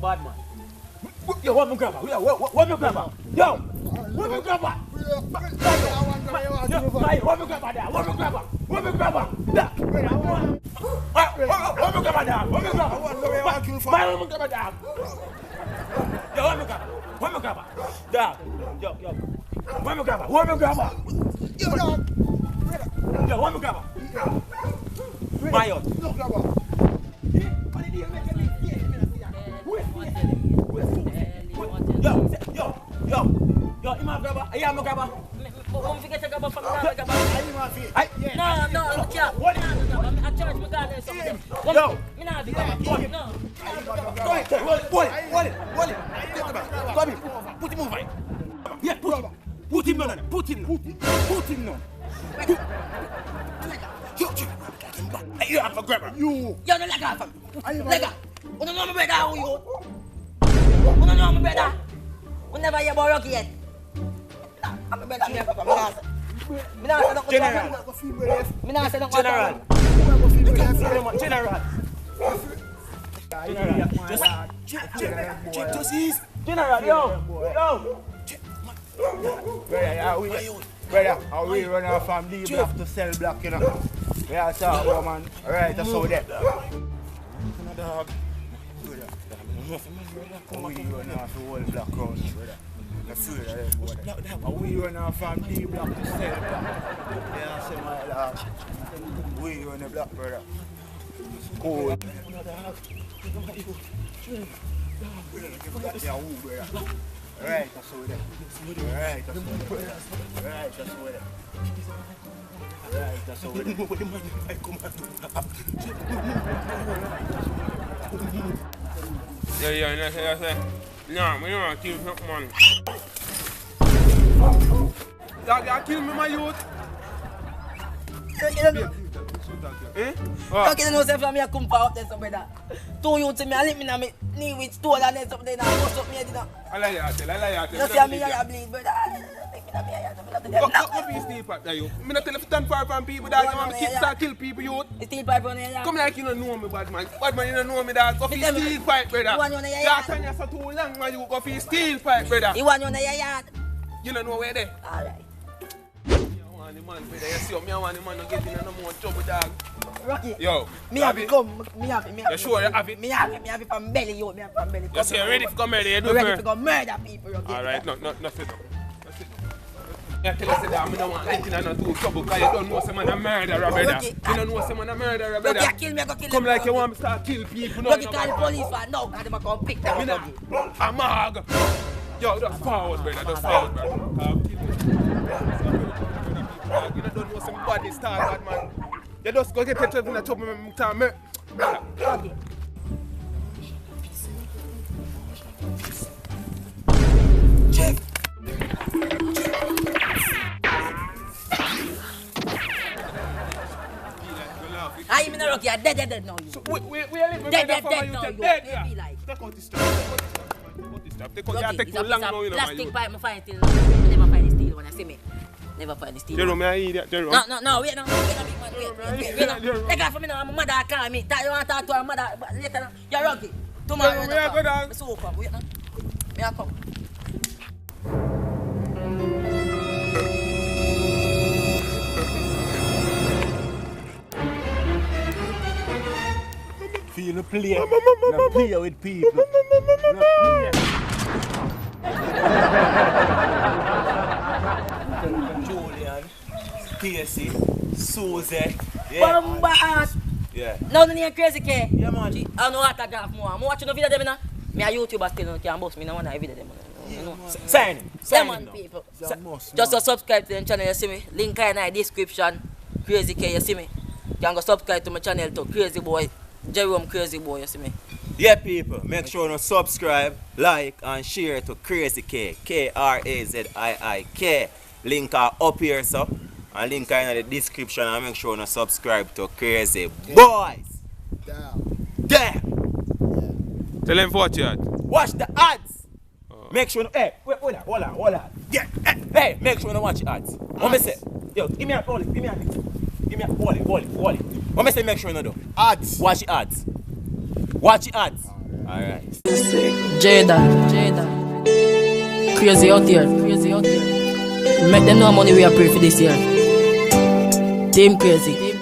bad man. Yo, what me grab her? Yo, what me grab her? Yo, what me grab her? What me grab her there? What me grab her? What me grab her? What me grab her there? What me grab her? What me grab her there? Yo, what me grab her? What me grab her? Dog. Yo. What me grab her? What me grab her? Yo, what me grab her? My out. No grab her. Yo, you my grabber? I am my grabber. Don't forget to grab from the grabber. No, look here. I charge my guard and something. Yo. Me not be grabber. No. Hold it. Come here. Put him over. Yeah, put him on. Put him now. You have a grabber. You Yo, no leg off him. Leg off. You don't know my brother, who you? You don't know my brother. You never hear about Rocky yet. I'm a brother, me not General. Brother, how we run our family block to sell block, you know? We are talking about, man. Alright, that's how that. Dog. How we run our whole block round, brother? How we run our family block to sell block? Yeah, say my dog. We run the block, brother. Cool. Yeah, who, brother? Alright, that's how that. Alright, that's how that. Alright, that's how that. Alright, that's how that. Yeah, no, we don't want to kill him, man. You kill me, my youth. How can you know say from me I come up there, brother? Two youths me, I live me on me knee with stool and then something, and I bust up me head. I lie you. You see me I bleed, brother. What be steel pipe there, you? Me not tell you to stand far from people, dog. You want me to start kill people, youth. Steel pipe on here. Come like you don't know me, bad man. Bad man, you don't know me, dog. Go for steel pipe, brother. That time you for too long, man. You go for steel pipe, brother. You want you on your yard? You don't know where they? Alright. The man, brother, you see me, I want the man to get in no more trouble, dog. Rocky. Yo. Me have it come. Me have it. You sure you have it? Me have it from belly, yo. Me have it from belly. You say you ready to come murder, you do ready to go murder people, Rocky. Alright, no, sit down. I tell you that I don't want anything and not do trouble because you don't know someone a murderer, brother. You don't know someone a murderer, brother. Rocky, kill me, go kill them. Come like you want me to start kill people. No, Rocky, call the police for now, because they come pick them up. A mag. Yo, that's forward, brother. That's forward, brother. You don't know somebody start, bad man. You just go get yourself in a trouble time, man. Rocky. Jeff. I mean, Rocky, you're dead now. You. So, we are living dead now. You Dead. Take out this stuff. Take out take too long now, you know. Plastic pipe, I find it. I never find the steel when I see me. Never find the steel. Jerome, I idiot, Jerome. No, wait, wait. Take off from me now, my mother call me. You want to talk to her mother later? You're Rocky. Tomorrow, we are good on. So come, wait now. Me a come. Feel the play. No play with people. No play. Julian, Casey, Susie. Bomba. Yeah. Now the name Krazii K. Yeah, man. I know autograph more. I'm watching the video them now. Me a YouTuber still can't boss me. No one video them. Sign him. People. Just to subscribe to the channel, you see me. Link in the description. Krazii K, you see me. You can go subscribe to my channel too. Krazii Boy. Jerome Krazii Boy, you see me. Yeah, people, make sure to subscribe, like, and share to Krazii K. Krazii. Link are up here, so. And link are in the description. And make sure to subscribe to Krazii Boys. Damn. Tell them what you had. Watch the ads. Make sure. Hey, wait, hold on. Yeah. Hey, make sure to watch the ads. What me say? Yo, give me a hold it. Give me a hold it. What me say? Make sure you do. Ads. Watch the ads. Watch the ads. Alright. Jaden. Crazy out here. Make them know how money we are pray for this year. Team Krazii.